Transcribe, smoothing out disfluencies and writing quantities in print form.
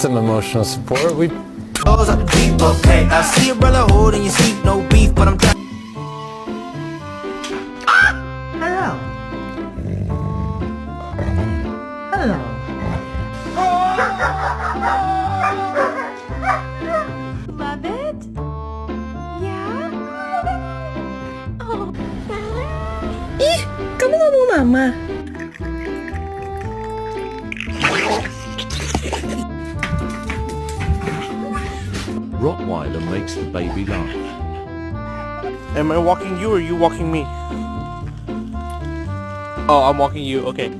some emotional support. We Goes up deep, okay. I see your brother holding your seat, no beef, but I'm trying. Hello. Hello. Love it? Yeah? Oh. Ih, kamu nggak mau mama? Rottweiler makes the baby laugh. Am I walking you or you walking me? Oh, I'm walking you, okay.